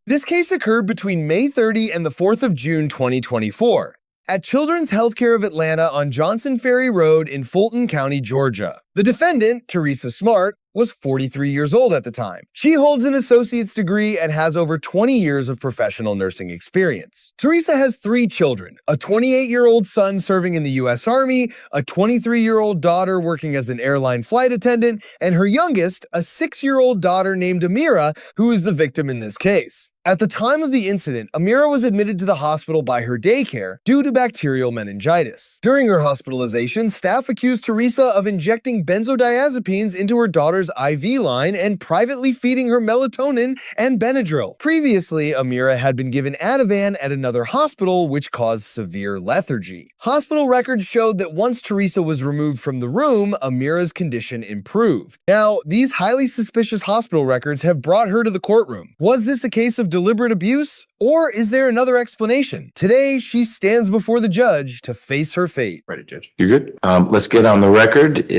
This case occurred between May 30 and the 4th of June 2024 at Children's Healthcare of Atlanta on Johnson Ferry Road in Fulton County, Georgia. The defendant, Teresa Smart, was 43 years old at the time. She holds an associate's degree and has over 20 years of professional nursing experience. Teresa has 3 children, a 28-year-old son serving in the U.S. Army, a 23-year-old daughter working as an airline flight attendant, and her youngest, a 6-year-old daughter named Amira, who is the victim in this case. At the time of the incident, Amira was admitted to the hospital by her daycare due to bacterial meningitis. During her hospitalization, staff accused Teresa of injecting benzodiazepines into her daughter's IV line and privately feeding her melatonin and Benadryl. Previously, Amira had been given Ativan at another hospital, which caused severe lethargy. Hospital records showed that once Teresa was removed from the room, Amira's condition improved. Now, these highly suspicious hospital records have brought her to the courtroom. Was this a case of deliberate abuse, or is there another explanation? Today, she stands before the judge to face her fate. Ready, Judge. You're good? Let's get on the record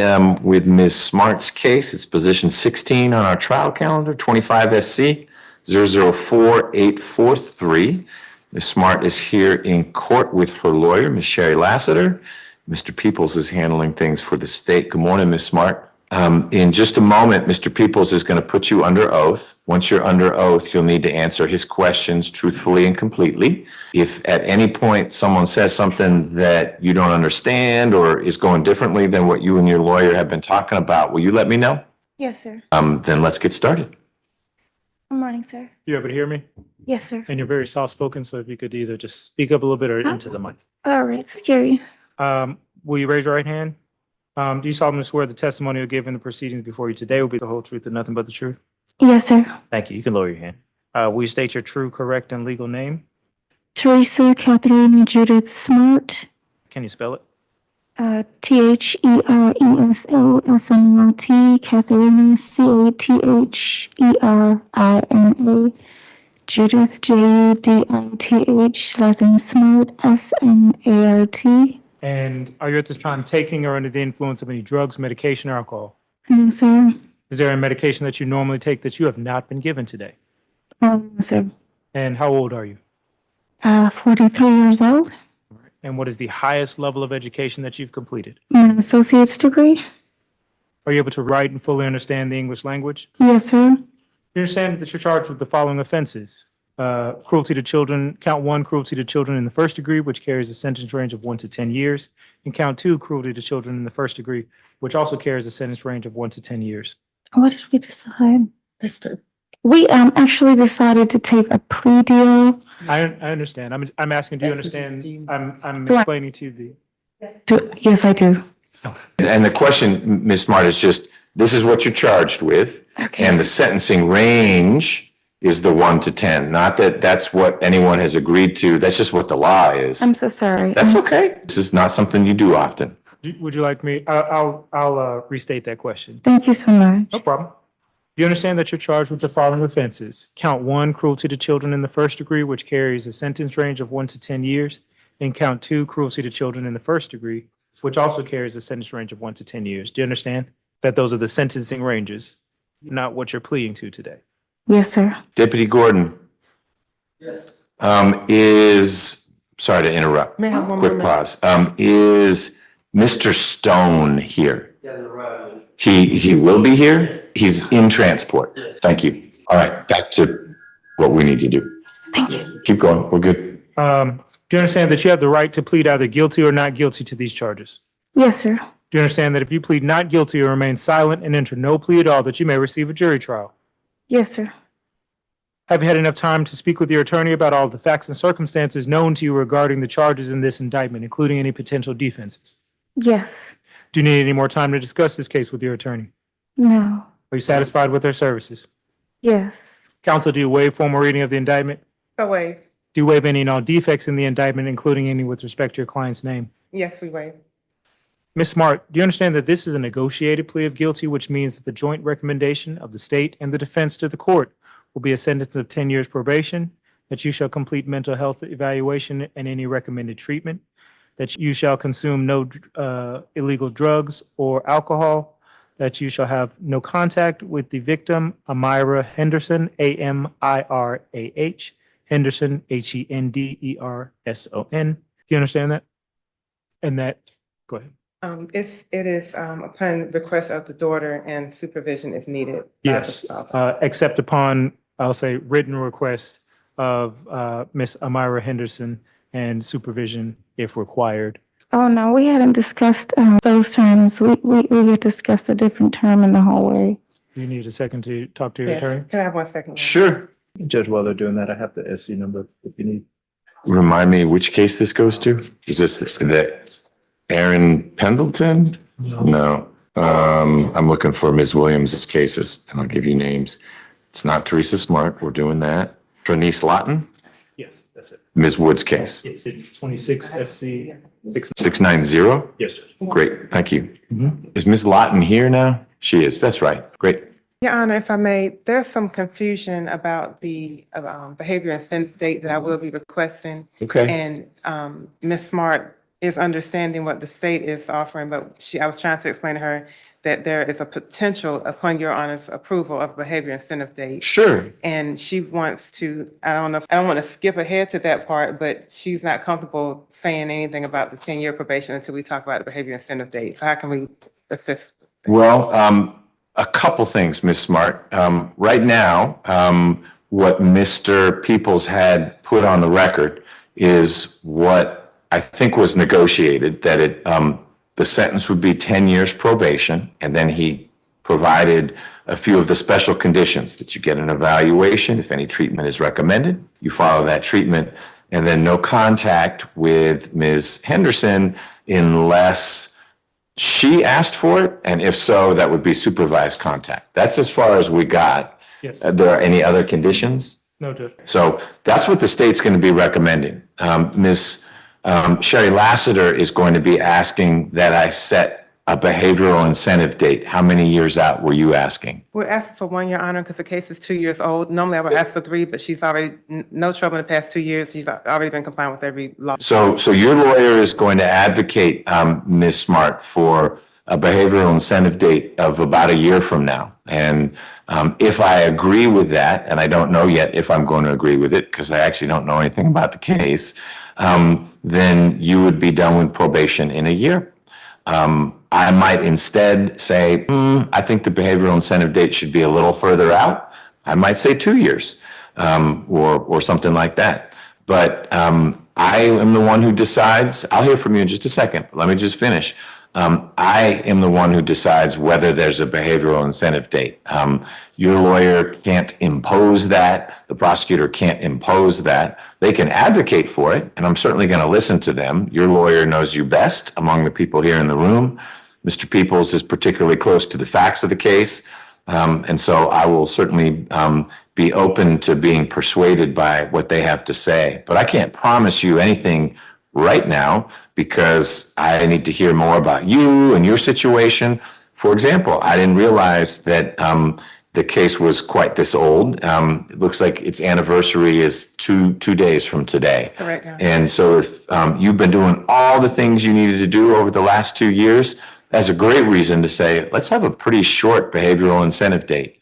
with Ms. Smart's case. It's position 16 on our trial calendar, 25 SC 004843. Ms. Smart is here in court with her lawyer, Ms. Sherry Lassiter. Mr. Peoples is handling things for the state. Good morning, Ms. Smart. In just a moment, Mr. Peoples is going to put you under oath. Once you're under oath, you'll need to answer his questions truthfully and completely. If at any point someone says something that you don't understand or is going differently than what you and your lawyer have been talking about, will you let me know? Yes, sir. Then let's get started. Good morning, sir. You able to hear me? Yes, sir. And you're very soft-spoken, so if you could either just speak up a little bit or into the mic. All right, scary. Will you raise your right hand? Do you solemnly swear the testimony you'll give in the proceedings before you today will be the whole truth and nothing but the truth? Yes, sir. Thank you. You can lower your hand. Will you state your true, correct, and legal name? Teresa Catherine Judith Smart. Can you spell it? TheresaSmart, Catherine CATHERINA, Judith JUDITH, last name Smart SMART. And are you at this time taking or under the influence of any drugs, medication, or alcohol? No, sir. Is there a medication that you normally take that you have not been given today? No, sir. And how old are you? 43 years old. And what is the highest level of education that you've completed? An associate's degree. Are you able to write and fully understand the English language? Yes, sir. You understand that you're charged with the following offenses. Cruelty to children, count 1, cruelty to children in the first degree, which carries a sentence range of 1 to 10 years. And count 2, cruelty to children in the first degree, which also carries a sentence range of 1 to 10 years. What did we decide? We actually decided to take a plea deal. I understand. I'm asking, do you understand? I'm explaining to you the. Yes, I do. And the question, Ms. Smart, is just, this is what you're charged with. Okay. And the sentencing range is the 1 to 10. Not that that's what anyone has agreed to. That's just what the law is. I'm so sorry. That's okay. This is not something you do often. Would you like me? I'll restate that question. Thank you so much. No problem. Do you understand that you're charged with the following offenses? Count 1, cruelty to children in the first degree, which carries a sentence range of 1 to 10 years. And count 2, cruelty to children in the first degree, which also carries a sentence range of 1 to 10 years. Do you understand that those are the sentencing ranges, not what you're pleading to today? Yes, sir. Deputy Gordon. Yes. Sorry to interrupt. May I have one Quick more pause. Is Mr. Stone here? Yeah, the right. He will be here? He's in transport. Thank you. All right, back to what we need to do. Thank you. Keep going. We're good. Do you understand that you have the right to plead either guilty or not guilty to these charges? Yes, sir. Do you understand that if you plead not guilty or remain silent and enter no plea at all, that you may receive a jury trial? Yes, sir. Have you had enough time to speak with your attorney about all the facts and circumstances known to you regarding the charges in this indictment, including any potential defenses? Yes. Do you need any more time to discuss this case with your attorney? No. Are you satisfied with their services? Yes. Counsel, do you waive formal reading of the indictment? I waive. Do you waive any and all defects in the indictment, including any with respect to your client's name? Yes, we waive. Ms. Smart, do you understand that this is a negotiated plea of guilty, which means that the joint recommendation of the state and the defense to the court will be a sentence of 10 years probation, that you shall complete mental health evaluation and any recommended treatment, that you shall consume no illegal drugs or alcohol, that you shall have no contact with the victim, Amira Henderson, Amirah, Henderson, Henderson. Do you understand that? And that, go ahead. It is upon request of the daughter and supervision if needed. by the Yes, father. except upon, I'll say, written request of Miss Amira Henderson and supervision if required. Oh, no, we hadn't discussed those terms. We had discussed a different term in the hallway. Do you need a second to talk to your Yes, attorney? can I have 1 second? Sure. Judge, while they're doing that, I have the SC number if you need. Remind me which case this goes to? Is this the Aaron Pendleton? No. I'm looking for Ms. Williams's cases and I'll give you names. It's not Teresa Smart. We're doing that. Trinice Lawton, Yes, that's it. Ms. Wood's case. It's 26 SC 6. 690? Yes, Judge. Great, thank you. Is Ms. Lawton here now? She is, that's right. Great. Your Honor, if I may, there's some confusion about the behavior incentive date that I will be requesting. Okay. And Ms. Smart is understanding what the state is offering, but I was trying to explain to her that there is a potential upon Your Honor's approval of behavior incentive date. Sure. And she wants to, I don't want to skip ahead to that part, but she's not comfortable saying anything about the 10-year probation until we talk about the behavior incentive date. So how can we assist? Well, a couple things, Ms. Smart. Right now, what Mr. Peoples had put on the record is what I think was negotiated, that the sentence would be 10 years probation, and then he provided a few of the special conditions that you get an evaluation. If any treatment is recommended, you follow that treatment, and then no contact with Ms. Henderson unless she asked for it, and if so, that would be supervised contact. That's as far as we got. Yes. There are any other conditions? No, Judge. So that's what the state's going to be recommending. Ms. Sherry Lassiter is going to be asking that I set a behavioral incentive date. How many years out were you asking? We're asking for 1, Your Honor, because the case is 2 years old. Normally, I would ask for 3, but she's already, no trouble in the past 2 years. She's already been compliant with every law. So your lawyer is going to advocate, Ms. Smart, for a behavioral incentive date of about a year from now. And if I agree with that, and I don't know yet if I'm going to agree with it, because I actually don't know anything about the case, then you would be done with probation in a year. I might instead say, I think the behavioral incentive date should be a little further out. I might say 2 years, or something like that. But I am the one who decides. I'll hear from you in just a second. Let me just finish. I am the one who decides whether there's a behavioral incentive date. Your lawyer can't impose that. The prosecutor can't impose that. They can advocate for it, and I'm certainly going to listen to them. Your lawyer knows you best among the people here in the room. Mr. Peoples is particularly close to the facts of the case, and so I will certainly be open to being persuaded by what they have to say. But I can't promise you anything right now because I need to hear more about you and your situation. For example, I didn't realize that the case was quite this old. It looks like its anniversary is two days from today. Correct, yeah. And so if you've been doing all the things you needed to do over the last 2 years, that's a great reason to say, let's have a pretty short behavioral incentive date.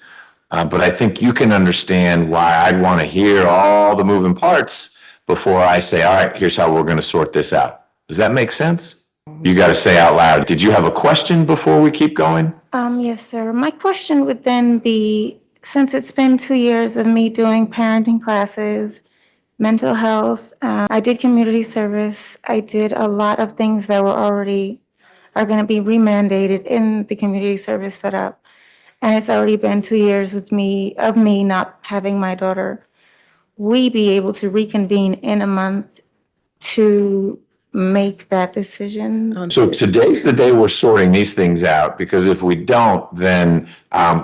But I think you can understand why I'd want to hear all the moving parts before I say, all right, here's how we're going to sort this out. Does that make sense? You got to say out loud. Did you have a question before we keep going? Yes, sir. My question would then be, since it's been 2 years of me doing parenting classes, mental health, I did community service, I did a lot of things that are going to be remandated in the community service setup. And it's already been 2 years of me not having my daughter. We be able to reconvene in a month to make that decision? So today's the day we're sorting these things out, because if we don't, then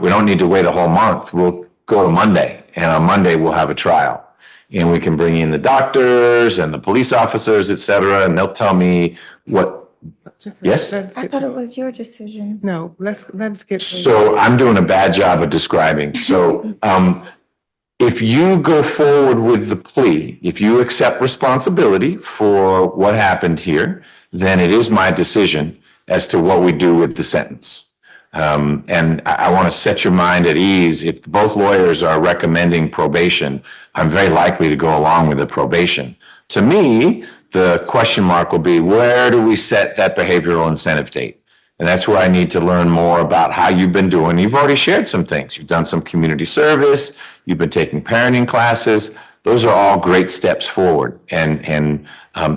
we don't need to wait a whole month. We'll go to Monday, and on Monday we'll have a trial. And we can bring in the doctors and the police officers, et cetera, and they'll tell me what. Yes? I thought it was your decision. No, let's get. So I'm doing a bad job of describing. So if you go forward with the plea, if you accept responsibility for what happened here, then it is my decision as to what we do with the sentence. And I want to set your mind at ease. If both lawyers are recommending probation, I'm very likely to go along with the probation. To me, the question mark will be, where do we set that behavioral incentive date? And that's where I need to learn more about how you've been doing. You've already shared some things. You've done some community service. You've been taking parenting classes. Those are all great steps forward and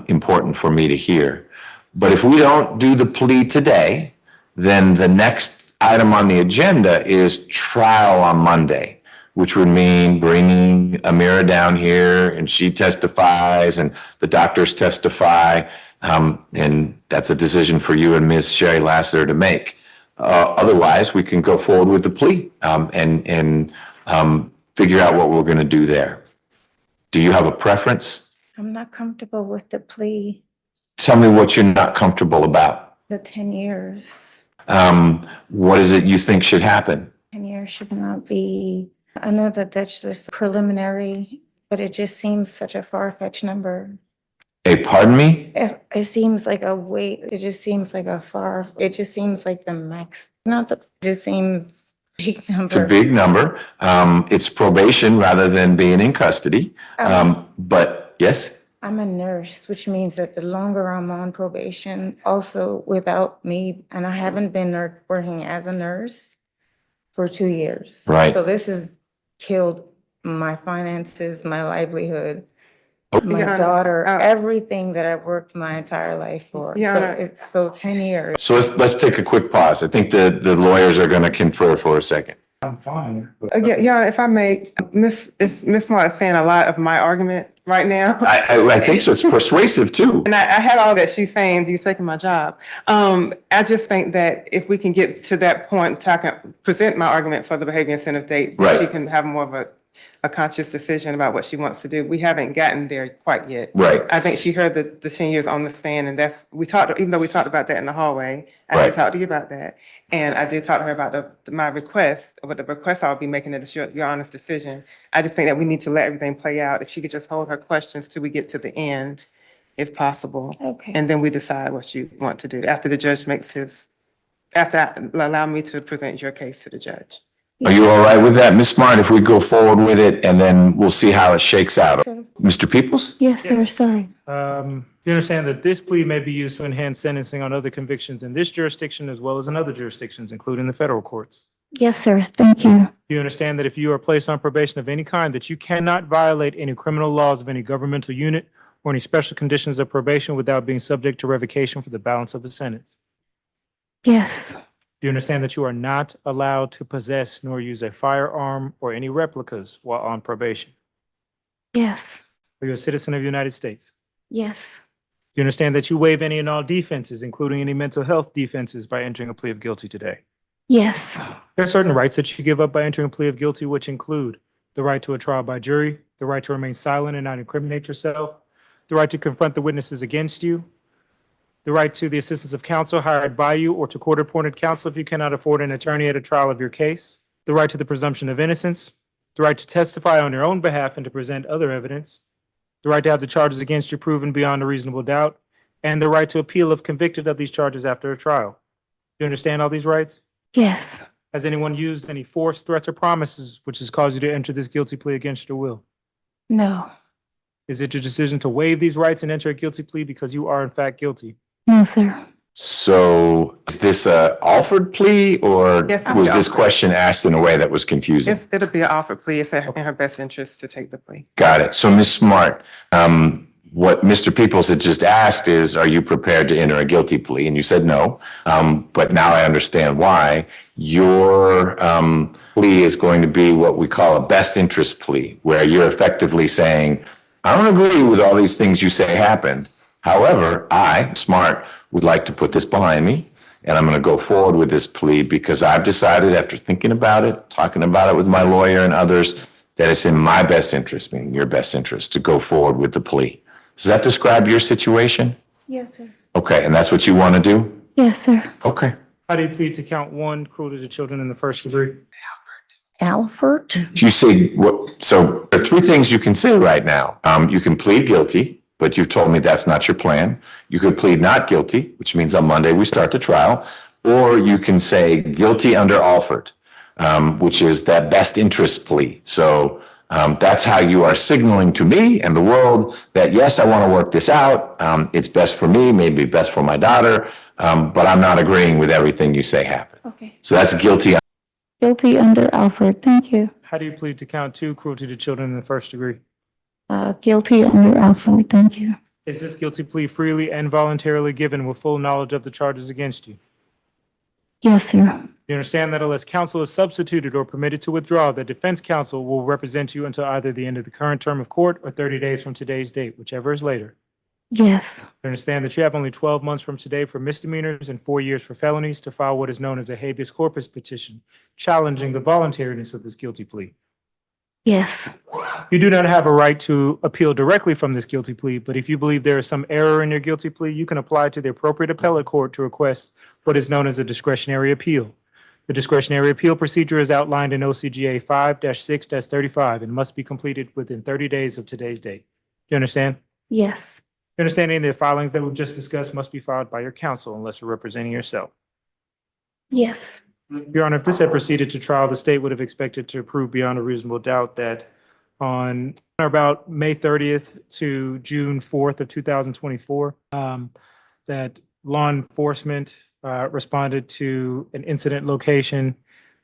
important for me to hear. But if we don't do the plea today, then the next item on the agenda is trial on Monday, which would mean bringing Amira down here and she testifies and the doctors testify. And that's a decision for you and Ms. Sherry Lassiter to make. Otherwise, we can go forward with the plea and figure out what we're going to do there. Do you have a preference? I'm not comfortable with the plea, Tell me what you're not comfortable about. the 10 years. What is it you think should happen? 10 years should not be, I know that that's just preliminary, but it just seems such a far-fetched number. Pardon me? It seems like a wait, it just seems like it just seems like the max, it just seems big number. It's a big number. It's probation rather than being in custody. But yes, I'm a nurse, which means that the longer I'm on probation, also without me, and I haven't been working as a nurse for 2 years. Right. So this has killed my finances, my livelihood, my Your Honor, daughter, everything that I've worked my entire life for. Your So Honor. it's 10 years. so let's take a quick pause. I think the lawyers are going to confer for a second. I'm fine. Yeah, if I may, Ms. Smart is saying a lot of my argument right now. I think so. It's persuasive too. And I had all that she's saying, you're taking my job. I just think that if we can get to that point, so I can present my argument for the behavior incentive date, Right. she can have more of a conscious decision about what she wants to do. We haven't gotten there quite yet. Right. I think she heard the 10 years on the stand, and even though we talked about that in the hallway, I Right. did talk to you about that. And I did talk to her about my request, but the request I'll be making it is your honest decision. I just think that we need to let everything play out. If she could just hold her questions till we get to the end, if possible. Okay. And then we decide what you want to do after the judge allow me to present your case to the judge. Are you all right with that, Ms. Smart? If we go forward with it and then we'll see how it shakes out. Mr. Peoples? Yes, sir, Yes. sorry. You understand that this plea may be used to enhance sentencing on other convictions in this jurisdiction as well as in other jurisdictions, including the federal courts. Yes, sir, thank you. You understand that if you are placed on probation of any kind, that you cannot violate any criminal laws of any governmental unit or any special conditions of probation without being subject to revocation for the balance of the sentence. Yes, Do you understand that you are not allowed to possess nor use a firearm or any replicas while on probation? yes, Are you a citizen of the United States? yes, You understand that you waive any and all defenses, including any mental health defenses, by entering a plea of guilty today? yes, There are certain rights that you give up by entering a plea of guilty, which include the right to a trial by jury, the right to remain silent and not incriminate yourself, the right to confront the witnesses against you, the right to the assistance of counsel hired by you or to court-appointed counsel if you cannot afford an attorney at a trial of your case, the right to the presumption of innocence, the right to testify on your own behalf and to present other evidence, the right to have the charges against you proven beyond a reasonable doubt, and the right to appeal if convicted of these charges after a trial. Do you understand all these rights? yes, Has anyone used any force, threats, or promises which has caused you to enter this guilty plea against your will? no, Is it your decision to waive these rights and enter a guilty plea because you are in fact guilty? no, sir. So is this a Alford plea or Yes, it's was this Alford. question asked in a way that was confusing? It'll be an Alford plea. It's in her best interest to take the plea. Got it. So Ms. Smart, what Mr. Peoples had just asked is, are you prepared to enter a guilty plea? And you said no. But now I understand why. Your plea is going to be what we call a best interest plea, where you're effectively saying, I don't agree with all these things you say happened. However, I, Smart, would like to put this behind me, and I'm going to go forward with this plea because I've decided after thinking about it, talking about it with my lawyer and others, that it's in my best interest, meaning your best interest, to go forward with the plea. Does that describe your situation? Yes, sir. Okay, and that's what you want to do? Yes, sir. Okay. How do you plead to count one, cruelty to children in the first degree? Alford? You say, what? So there are three things you can say right now. You can plead guilty, but you've told me that's not your plan. You could plead not guilty, which means on Monday we start the trial, or you can say guilty under Alford, which is that best interest plea. So that's how you are signaling to me and the world that, yes, I want to work this out. It's best for me, maybe best for my daughter, but I'm not agreeing with everything you say happened. Okay. So that's guilty. Guilty under Alford. Thank you. How do you plead to count 2, cruelty to children in the first degree? Guilty under Alford. Thank you. Is this guilty plea freely and voluntarily given with full knowledge of the charges against you? Yes, sir. You understand that unless counsel is substituted or permitted to withdraw, the defense counsel will represent you until either the end of the current term of court or 30 days from today's date, whichever is later. Yes. You understand that you have only 12 months from today for misdemeanors and 4 years for felonies to file what is known as a habeas corpus petition, challenging the voluntariness of this guilty plea. Yes. You do not have a right to appeal directly from this guilty plea, but if you believe there is some error in your guilty plea, you can apply to the appropriate appellate court to request what is known as a discretionary appeal. The discretionary appeal procedure is outlined in OCGA 5-6-35 and must be completed within 30 days of today's date. Do you understand? Yes. You understand any of the filings that we've just discussed must be filed by your counsel unless you're representing yourself. Yes. Your Honor, if this had proceeded to trial, the state would have expected to prove beyond a reasonable doubt that on or about May 30th to June 4th of 2024, that law enforcement responded to an incident location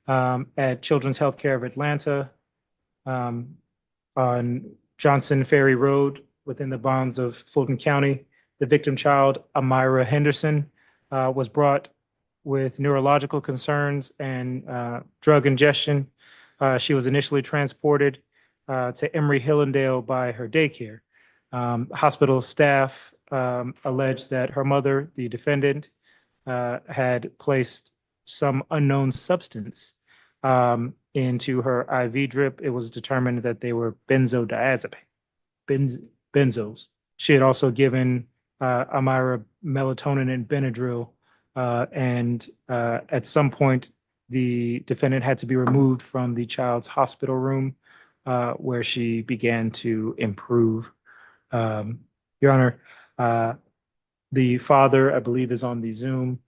at Children's Healthcare of Atlanta on Johnson Ferry Road within the bounds of Fulton County. The victim child, Amira Henderson, was brought with neurological concerns and drug ingestion. She was initially transported to Emory Hillendale by her daycare. Hospital staff alleged that her mother, the defendant, had placed some unknown substance into her IV drip. It was determined that they were benzodiazepines, benzos. She had also given Amira melatonin and Benadryl, and at some point, the defendant had to be removed from the child's hospital room where she began to improve. Your Honor, the father, I believe, is on the Zoom.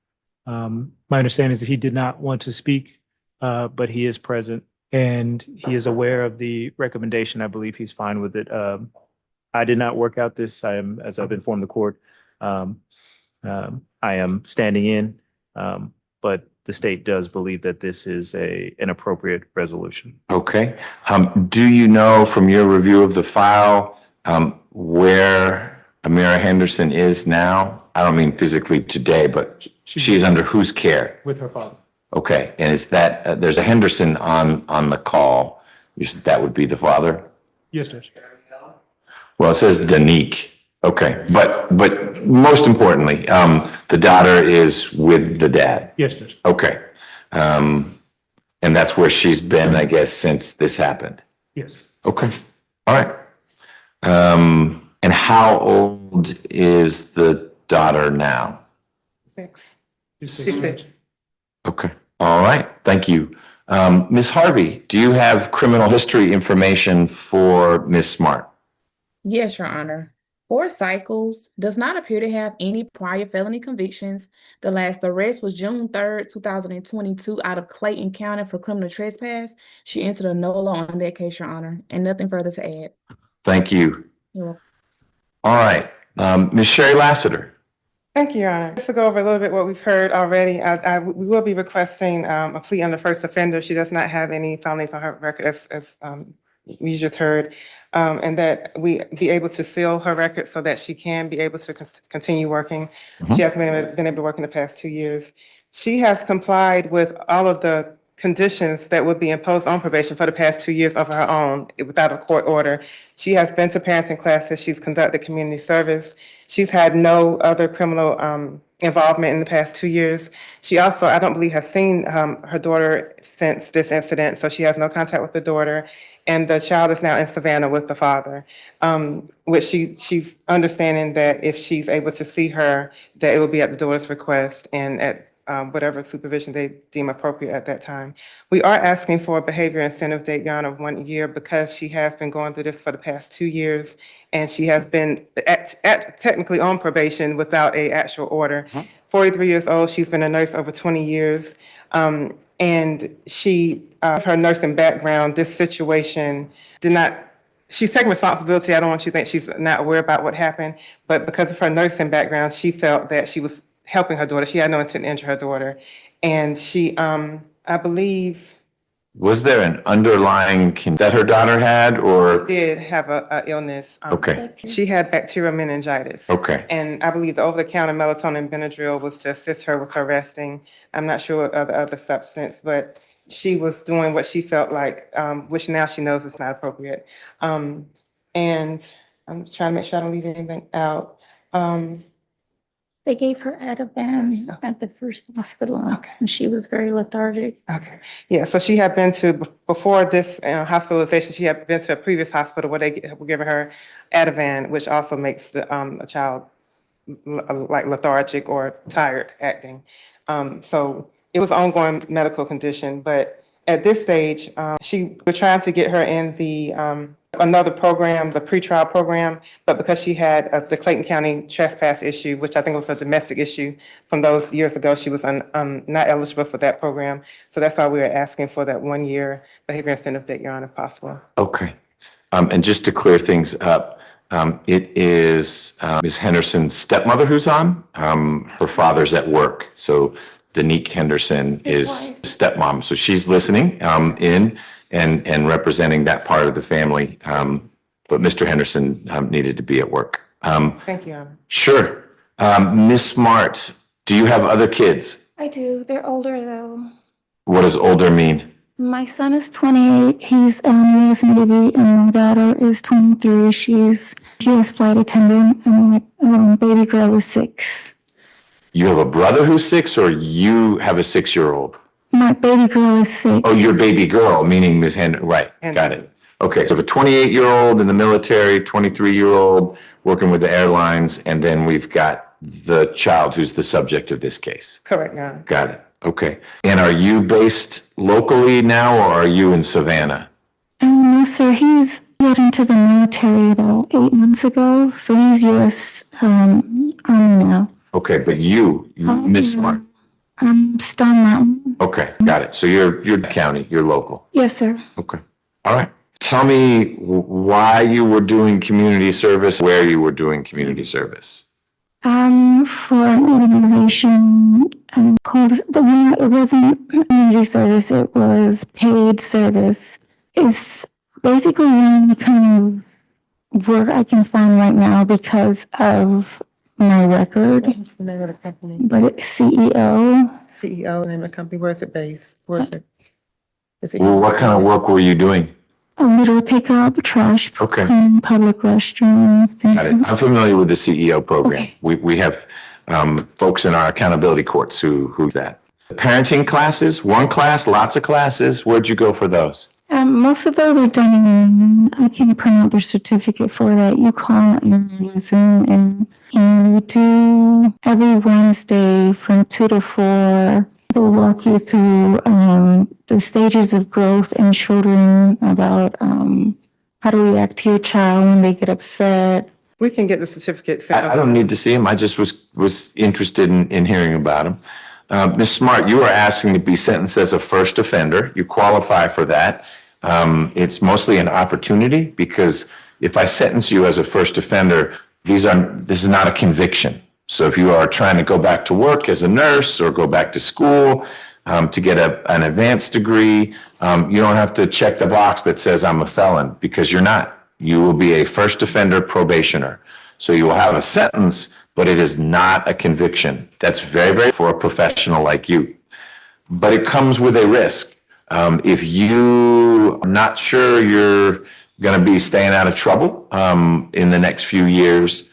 My understanding is that he did not want to speak, but he is present and he is aware of the recommendation. I believe he's fine with it. I did not work out this. I am, as I've informed the court, I am standing in, but the state does believe that this is an appropriate resolution. Okay. Do you know from your review of the file where Amira Henderson is now? I don't mean physically today, but she is under whose care? With her father. Okay. And is that, there's a Henderson on the call. You said that would be the father? Yes, Judge. Well, it says Danique. Okay. But most importantly, the daughter is with the dad. Yes, Judge. Okay. And that's where she's been, I guess, since this happened. Yes. Okay. All right. And how old is the daughter now? 6. She's She's 6, six. Judge. Okay. All right. Thank you. Ms. Harvey, do you have criminal history information for Ms. Smart? Yes, Your Honor. 4 Cycles does not appear to have any prior felony convictions. The last arrest was June 3rd, 2022 out of Clayton County for criminal trespass. She entered a NOLA on that case, Your Honor, and nothing further to add. Thank you. You're welcome. All right. Ms. Sherry Lassiter. Thank you, Your Honor. Just to go over a little bit what we've heard already, we will be requesting a plea under first offender. She does not have any felonies on her record, as we just heard, and that we be able to seal her record so that she can be able to continue working. She hasn't been able to work in the past 2 years. She has complied with all of the conditions that would be imposed on probation for the past 2 years of her own without a court order. She has been to parenting classes. She's conducted community service. She's had no other criminal involvement in the past 2 years. She also, I don't believe, has seen her daughter since this incident, so she has no contact with the daughter. And the child is now in Savannah with the father, which she's understanding that if she's able to see her, that it will be at the daughter's request. And whatever supervision they deem appropriate at that time. We are asking for a behavior incentive date, Your Honor, of 1 year because she has been going through this for the past 2 years, and she has been technically on probation without a actual order. 43 years old, she's been a nurse over 20 years, and her nursing background, this situation did not. She's taking responsibility. I don't want you to think she's not aware about what happened, but because of her nursing background, she felt that she was helping her daughter. She had no intent to injure her daughter. And she, I believe, Was there an underlying that her daughter had, or? did have a illness. Okay, She had bacterial meningitis. okay, And I believe the over-the-counter melatonin Benadryl was to assist her with her resting. I'm not sure of the other substance, but she was doing what she felt like, which now she knows is not appropriate. And I'm trying to make sure I don't leave anything out. They gave her Ativan at the first hospital, and she was very lethargic. Okay, yeah, so she had been to, before this hospitalization, she had been to a previous hospital where they were giving her Ativan, which also makes the a child like lethargic or tired acting. So it was an ongoing medical condition, but at this stage, we're trying to get her in the another program, the pretrial program, but because she had the Clayton County trespass issue, which I think was a domestic issue from those years ago, she was not eligible for that program. So that's why we were asking for that 1 year behavior incentive date, Your Honor, if possible. okay. And just to clear things up, it is Ms. Henderson's stepmother who's on. Her father's at work, so Danique Henderson is stepmom, so she's listening in and representing that part of the family. But Mr. Henderson needed to be at work. Thank you, Your Honor. Sure. Ms. Smart, do you have other kids? I do. They're older though. What does older mean? My son is 28. He's U.S. Navy, and my daughter is 23. She's U.S. flight attendant, and my baby girl is 6. You have a brother who's 6, or you have a 6-year-old? My baby girl is 6. Oh, your baby girl, meaning Ms. Henderson, right, got it. Okay, so a 28-year-old in the military, 23-year-old working with the airlines, and then we've got the child who's the subject of this case. Correct, Your Honor. Got it, okay. And are you based locally now, or are you in Savannah? No, sir. He's got into the military about 8 months ago, so he's U.S. Army now. Okay, but you, Ms. Smart. I'm Stone Mountain. Okay, got it. So you're county, you're local. Yes, sir. Okay, all right. Tell me why you were doing community service, where you were doing community service. For an organization called, it wasn't community service, it was paid service. It's basically the only kind of work I can find right now because of my record, What's the name of the company? but it's CEO. CEO, name of the company, where is it based? Where is it? Is it? Well, what kind of work were you doing? A little pickup, trash, Okay. cleaning public restrooms. Got it. I'm familiar with the CEO program. We have folks in our accountability courts who that. Parenting classes, one class, lots of classes. Where'd you go for those? Most of those are done I can print out the certificate for that. You call your Zoom and you do every Wednesday from 2 to 4. They'll walk you through the stages of growth in children about how to react to your child when they get upset. We can get the certificate sent. I don't need to see them. I just was interested in hearing about them. Ms. Smart, you are asking to be sentenced as a first offender. You qualify for that. It's mostly an opportunity because if I sentence you as a first offender, this is not a conviction. So if you are trying to go back to work as a nurse or go back to school to get an advanced degree, you don't have to check the box that says I'm a felon because you're not. You will be a first offender probationer. So you will have a sentence, but it is not a conviction. That's very, very for a professional like you. But it comes with a risk. If you are not sure you're going to be staying out of trouble in the next few years,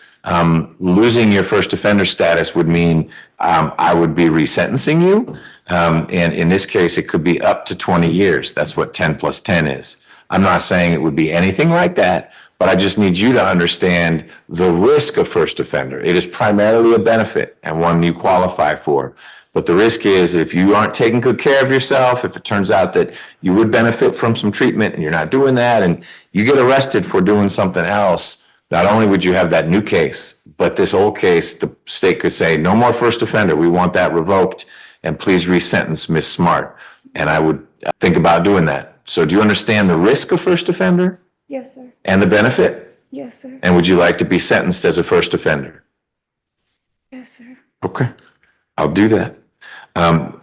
losing your first offender status would mean I would be resentencing you. And in this case, it could be up to 20 years. That's what 10 plus 10 is. I'm not saying it would be anything like that, but I just need you to understand the risk of first offender. It is primarily a benefit and one you qualify for. But the risk is if you aren't taking good care of yourself, if it turns out that you would benefit from some treatment and you're not doing that and you get arrested for doing something else, not only would you have that new case, but this old case, the state could say, no more first offender. We want that revoked and please resentence Ms. Smart. And I would think about doing that. So do you understand the risk of first offender Yes, sir. and the benefit? Yes, sir. And would you like to be sentenced as a first offender? Yes, sir. Okay, I'll do that.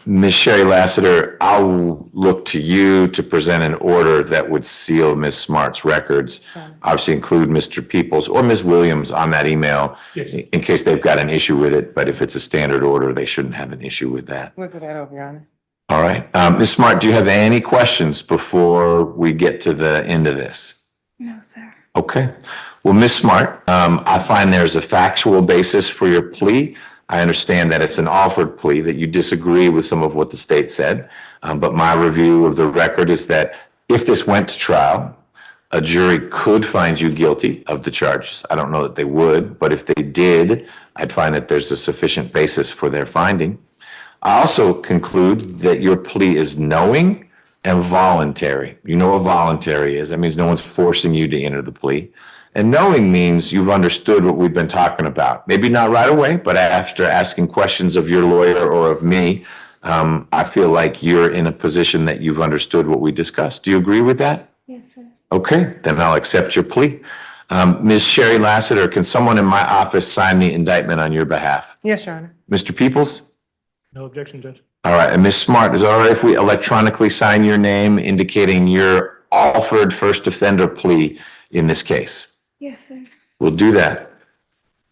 Ms. Sherry Lassiter, I'll look to you to present an order that would seal Ms. Smart's records. Obviously include Mr. Peoples or Ms. Williams on that email in case they've got an issue with it. But if it's a standard order, they shouldn't have an issue with that. We'll put that over, Your Honor. All right. Ms. Smart, do you have any questions before we get to the end of this? No, sir. Okay. Well, Ms. Smart, I find there's a factual basis for your plea. I understand that it's an Alford plea, that you disagree with some of what the state said. But my review of the record is that if this went to trial, a jury could find you guilty of the charges. I don't know that they would, but if they did, I'd find that there's a sufficient basis for their finding. I also conclude that your plea is knowing and voluntary. You know what voluntary is. That means no one's forcing you to enter the plea. And knowing means you've understood what we've been talking about. Maybe not right away, but after asking questions of your lawyer or of me, I feel like you're in a position that you've understood what we discussed. Do you agree with that? Yes, sir. Okay, then I'll accept your plea. Ms. Sherry Lassiter, can someone in my office sign the indictment on your behalf? Yes, Your Honor. Mr. Peoples? No objection, Judge. All right, and Ms. Smart, is it all right if we electronically sign your name indicating your Alford first offender plea in this case? Yes, sir. We'll do that.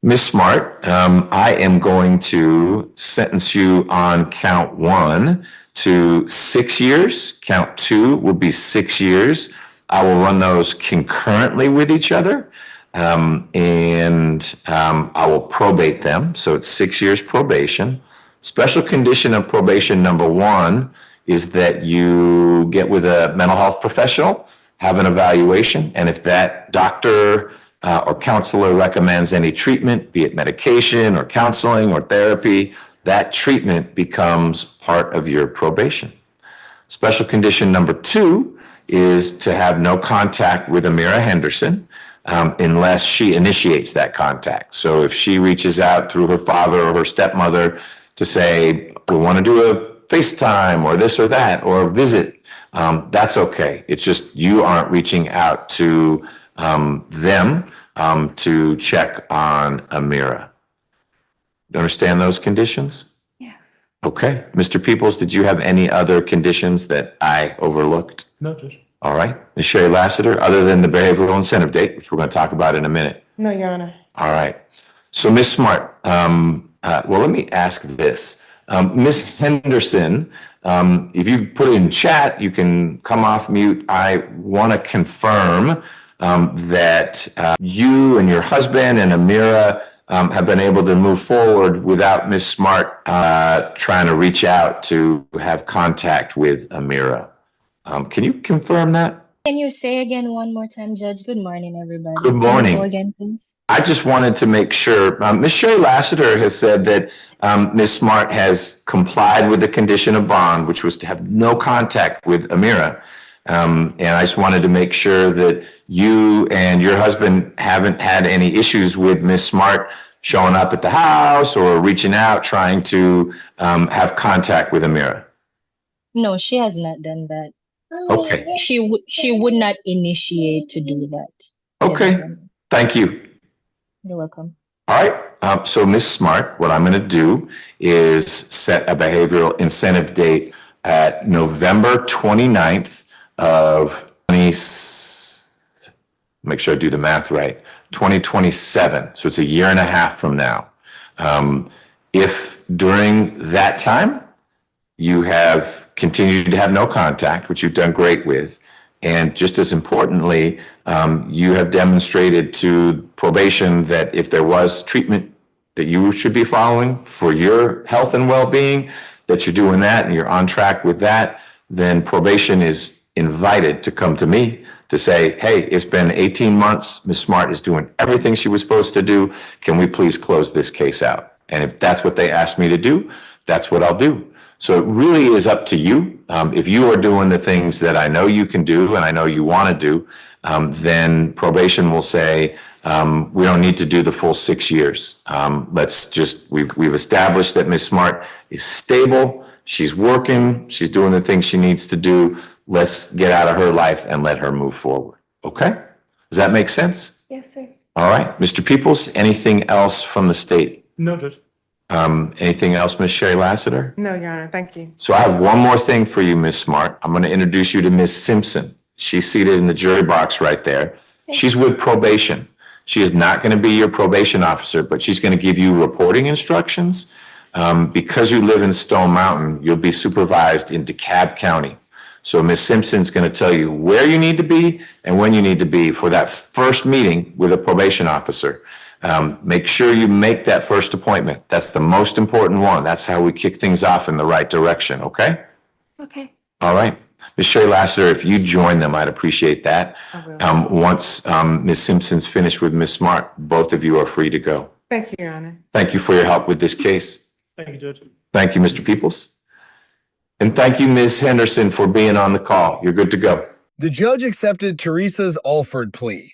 Ms. Smart, I am going to sentence you on count 1 to 6 years. Count 2 will be 6 years. I will run those concurrently with each other, and I will probate them. So it's 6 years probation. Special condition of probation number 1 is that you get with a mental health professional, have an evaluation, and if that doctor or counselor recommends any treatment, be it medication or counseling or therapy, that treatment becomes part of your probation. Special condition number 2 is to have no contact with Amira Henderson unless she initiates that contact. So if she reaches out through her father or her stepmother to say, we want to do a FaceTime or this or that or a visit, that's okay. It's just you aren't reaching out to them to check on Amira. You understand those conditions? Yes. Okay. Mr. Peoples, did you have any other conditions that I overlooked? No, Judge. All right. Ms. Sherry Lassiter, other than the behavioral incentive date, which we're going to talk about in a minute. No, Your Honor. All right. So, Ms. Smart, well, let me ask this. Ms. Henderson, if you put it in chat, you can come off mute. I want to confirm that you and your husband and Amira have been able to move forward without Ms. Smart trying to reach out to have contact with Amira. Can you confirm that? Can you say again one more time, Judge? Good morning, everybody. Good morning. Can you go again, please? I just wanted to make sure. Ms. Sherry Lassiter has said that Ms. Smart has complied with the condition of bond, which was to have no contact with Amira. And I just wanted to make sure that you and your husband haven't had any issues with Ms. Smart showing up at the house or reaching out, trying to have contact with Amira. No, she has not done that. Okay. She would not initiate to do that. Okay. Yes, ma'am. Thank you. You're welcome. All right. So, Ms. Smart, what I'm going to do is set a behavioral incentive date at November 29th of make sure I do the math right, 2027. So it's a year and a half from now. If during that time you have continued to have no contact, which you've done great with, and just as importantly, you have demonstrated to probation that if there was treatment that you should be following for your health and well-being, that you're doing that and you're on track with that, then probation is invited to come to me to say, hey, it's been 18 months. Ms. Smart is doing everything she was supposed to do. Can we please close this case out? And if that's what they ask me to do, that's what I'll do. So it really is up to you. If you are doing the things that I know you can do and I know you want to do, then probation will say, we don't need to do the full 6 years. We've established that Ms. Smart is stable. She's working. She's doing the things she needs to do. Let's get out of her life and let her move forward. Okay? Does that make sense? Yes, sir. All right. Mr. Peoples, anything else from the state? No, Judge. Anything else, Ms. Sherry Lassiter? No, Your Honor, thank you. So I have one more thing for you, Ms. Smart. I'm going to introduce you to Ms. Simpson. She's seated in the jury box right there. She's with probation. She is not going to be your probation officer, but she's going to give you reporting instructions. Because you live in Stone Mountain, you'll be supervised in DeKalb County. So Ms. Simpson's going to tell you where you need to be and when you need to be for that first meeting with a probation officer. Make sure you make that first appointment. That's the most important one. That's how we kick things off in the right direction, okay? Okay. All right. Ms. Sherry Lassiter, if you join them, I'd appreciate that. I will. Once Ms. Simpson's finished with Ms. Smart, both of you are free to go. Thank you, Your Honor. Thank you for your help with this case. Thank you, Judge. Thank you, Mr. Peoples. And thank you, Ms. Henderson, for being on the call. You're good to go. The judge accepted Teresa's Alford plea.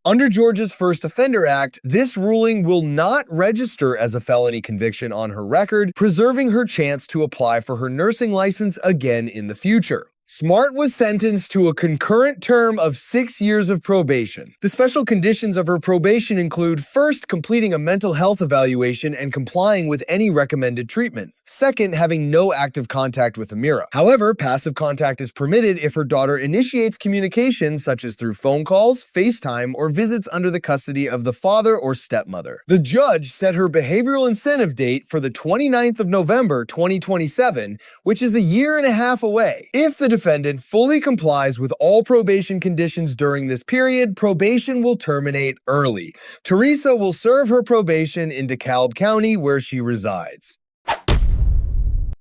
Under Georgia's First Offender Act, this ruling will not register as a felony conviction on her record, preserving her chance to apply for her nursing license again in the future. Smart was sentenced to a concurrent term of 6 years of probation. The special conditions of her probation include, first, completing a mental health evaluation and complying with any recommended treatment. Second, having no active contact with Amira. However, passive contact is permitted if her daughter initiates communication such as through phone calls, FaceTime, or visits under the custody of the father or stepmother. The judge set her behavioral incentive date for the 29th of November 2027, which is a year and a half away. If the defendant fully complies with all probation conditions during this period, probation will terminate early. Teresa will serve her probation in DeKalb County, where she resides.